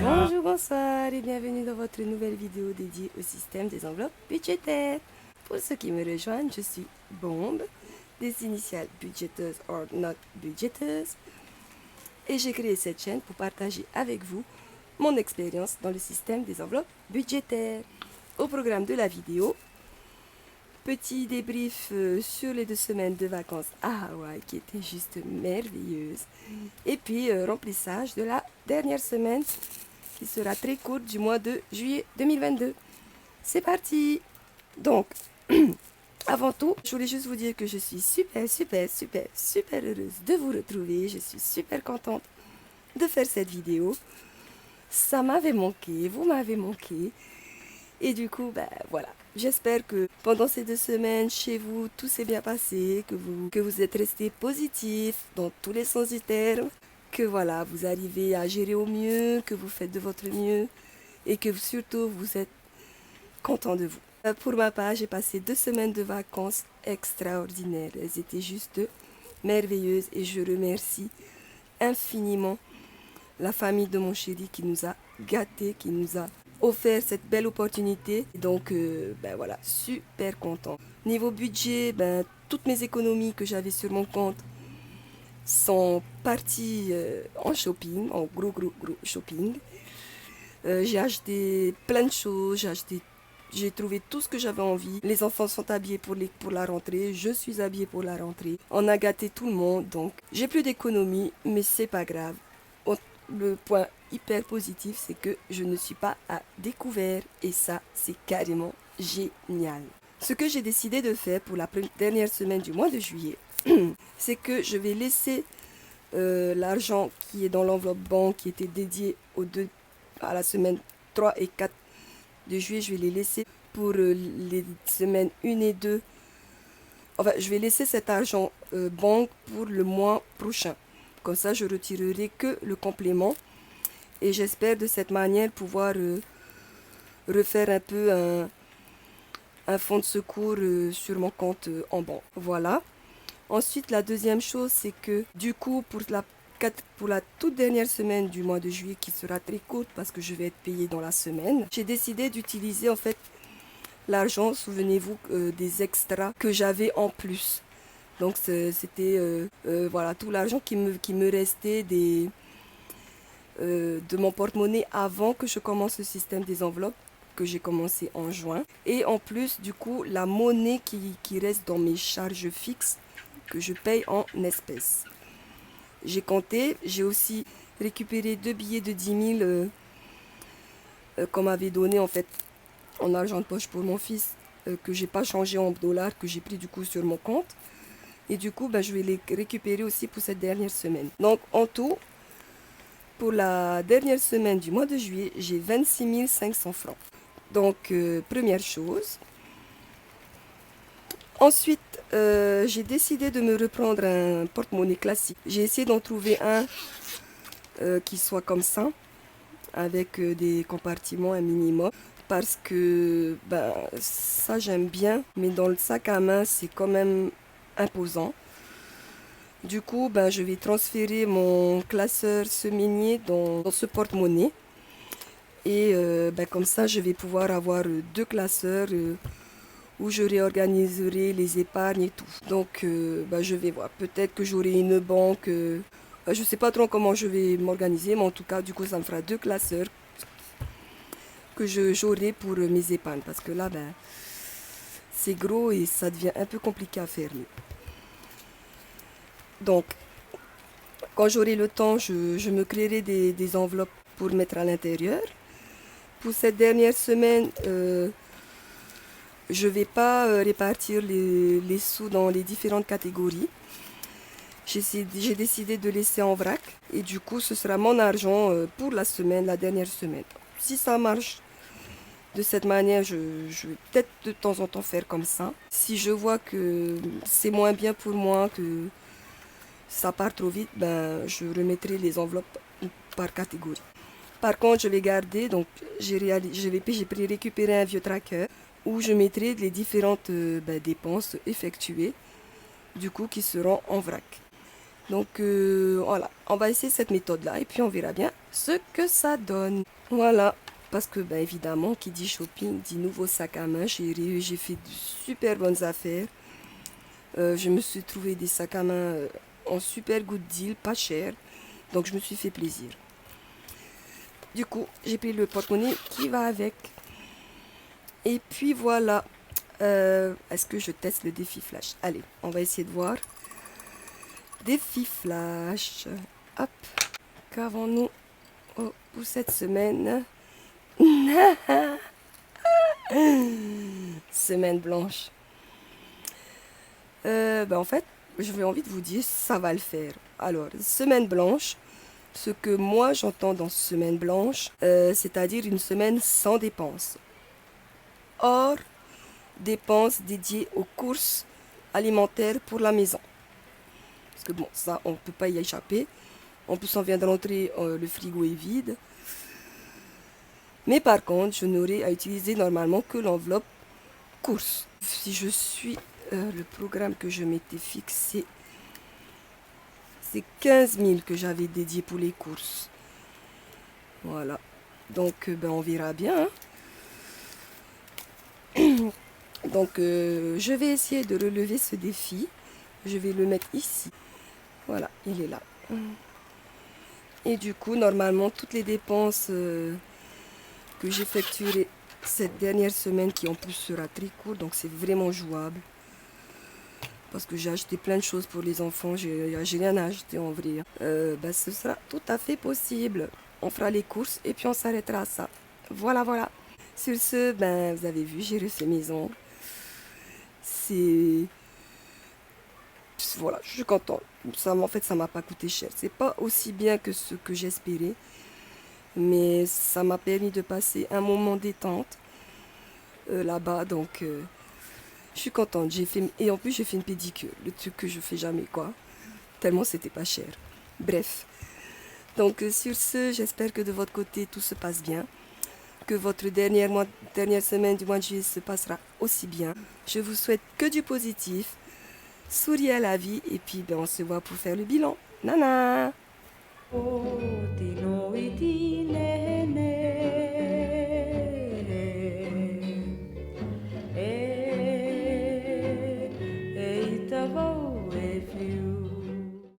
Bonjour, bonsoir et bienvenue dans votre nouvelle vidéo dédiée au système des enveloppes budgétaires. Pour ceux qui me rejoignent, je suis Bombe, des initiales budgeteuses or not budgeteuses, et j'ai créé cette chaîne pour partager avec vous mon expérience dans le système des enveloppes budgétaires. Au programme de la vidéo, petit débrief sur les 2 semaines de vacances à Hawaï qui étaient juste merveilleuses. Et puis remplissage de la dernière semaine qui sera très courte du mois de juillet 2022. C'est parti! Donc, avant tout, je voulais juste vous dire que je suis super heureuse de vous retrouver. Je suis super contente de faire cette vidéo. Ça m'avait manqué, vous m'avez manqué. Et du coup, voilà. J'espère que pendant ces 2 semaines, chez vous, tout s'est bien passé, que vous êtes restés positifs dans tous les sens du terme, que voilà, vous arrivez à gérer au mieux, que vous faites de votre mieux et que surtout vous êtes content de vous. Pour ma part, j'ai passé 2 semaines de vacances extraordinaires. Elles étaient juste merveilleuses et je remercie infiniment la famille de mon chéri qui nous a gâtés, qui nous a offert cette belle opportunité. Donc voilà, super content. Niveau budget, toutes mes économies que j'avais sur mon compte sont parties en shopping, en gros shopping. J'ai acheté plein de choses, j'ai trouvé tout ce que j'avais envie. Les enfants sont habillés pour la rentrée, je suis habillée pour la rentrée. On a gâté tout le monde, donc j'ai plus d'économie, mais c'est pas grave. Le point hyper positif, c'est que je ne suis pas à découvert et ça, c'est carrément génial. Ce que j'ai décidé de faire pour la dernière semaine du mois de juillet, c'est que je vais laisser l'argent qui est dans l'enveloppe banque qui était dédié à la semaine 3 et 4 de juillet, je vais les laisser pour les semaines 1 et 2. Enfin, je vais laisser cet argent banque pour le mois prochain. Comme ça, je retirerai que le complément. Et j'espère de cette manière pouvoir refaire un peu un fonds de secours sur mon compte en banque. Voilà. Ensuite, la deuxième chose, c'est que du coup, pour la toute dernière semaine du mois de juillet, qui sera très courte parce que je vais être payée dans la semaine, j'ai décidé d'utiliser en fait l'argent, souvenez-vous, des extras que j'avais en plus. Donc c'était voilà, tout l'argent qui me restait de mon porte-monnaie avant que je commence le système des enveloppes que j'ai commencé en juin. Et en plus, du coup, la monnaie qui reste dans mes charges fixes que je paye en espèces. J'ai compté, j'ai aussi récupéré 2 billets de 10 000 qu'on m'avait donné en fait en argent de poche pour mon fils, que j'ai pas changé en dollars, que j'ai pris du coup sur mon compte. Et du coup, je vais les récupérer aussi pour cette dernière semaine. Donc, en tout, pour la dernière semaine du mois de juillet, j'ai 26 500 francs. Donc, première chose. Ensuite, j'ai décidé de me reprendre un porte-monnaie classique. J'ai essayé d'en trouver un qui soit comme ça, avec des compartiments un minimum. Parce que ça, j'aime bien. Mais dans le sac à main, c'est quand même imposant. Du coup, je vais transférer mon classeur semainier dans ce porte-monnaie. Et comme ça, je vais pouvoir avoir 2 classeurs où je réorganiserai les épargnes et tout. Donc, je vais voir. Peut-être que j'aurai une banque. Je ne sais pas trop comment je vais m'organiser, mais en tout cas, du coup, ça me fera 2 classeurs que j'aurai pour mes épargnes. Parce que là, c'est gros et ça devient un peu compliqué à fermer. Donc, quand j'aurai le temps, je me créerai des enveloppes pour mettre à l'intérieur. Pour cette dernière semaine, je ne vais pas répartir les sous dans les différentes catégories. J'ai décidé de laisser en vrac et du coup, ce sera mon argent pour la dernière semaine. Si ça marche de cette manière, je vais peut-être de temps en temps faire comme ça. Si je vois que c'est moins bien pour moi, que ça part trop vite, je remettrai les enveloppes par catégorie. Par contre, je vais garder, donc j'ai récupéré un vieux tracker où je mettrai les différentes dépenses effectuées du coup qui seront en vrac. Donc voilà, on va essayer cette méthode-là et puis on verra bien ce que ça donne. Voilà, parce que ben, évidemment, qui dit shopping dit nouveau sac à main. J'ai fait de super bonnes affaires. Je me suis trouvé des sacs à main en super good deal, pas cher. Donc je me suis fait plaisir. Du coup, j'ai pris le porte-monnaie qui va avec. Et puis voilà. Est-ce que je teste le défi flash? Allez, on va essayer de voir. Défi flash. Hop. Qu'avons-nous pour cette semaine? Semaine blanche. En fait, j'avais envie de vous dire, ça va le faire. Alors, semaine blanche, ce que moi j'entends dans semaine blanche, c'est-à-dire une semaine sans dépenses. Hors dépenses dédiées aux courses alimentaires pour la maison. Parce que bon, ça, on ne peut pas y échapper. En plus, on vient de rentrer, le frigo est vide. Mais par contre, je n'aurai à utiliser normalement que l'enveloppe courses. Si je suis le programme que je m'étais fixé, c'est 15 000 que j'avais dédié pour les courses. Voilà. Donc, on verra bien. Hein. Donc, je vais essayer de relever ce défi. Je vais le mettre ici. Voilà, il est là. Et du coup, normalement, toutes les dépenses que j'effectuerai cette dernière semaine, qui en plus sera très courte, donc c'est vraiment jouable. Parce que j'ai acheté plein de choses pour les enfants, j'ai rien à acheter en vrai. Ce sera tout à fait possible. On fera les courses et puis on s'arrêtera à ça. Voilà, voilà. Sur ce, vous avez vu, j'ai refait mes ongles. C'est... Voilà, je suis contente. Ça, en fait, ça m'a pas coûté cher. C'est pas aussi bien que ce que j'espérais. Mais ça m'a permis de passer un moment détente là-bas. Donc, je suis contente. Et en plus, j'ai fait une pédicure. Le truc que je fais jamais, quoi. Tellement c'était pas cher. Bref. Donc, sur ce, j'espère que de votre côté, tout se passe bien. Que votre dernière semaine du mois de juillet se passera aussi bien. Je vous souhaite que du positif. Souriez à la vie. Et puis, on se voit pour faire le bilan. Nana!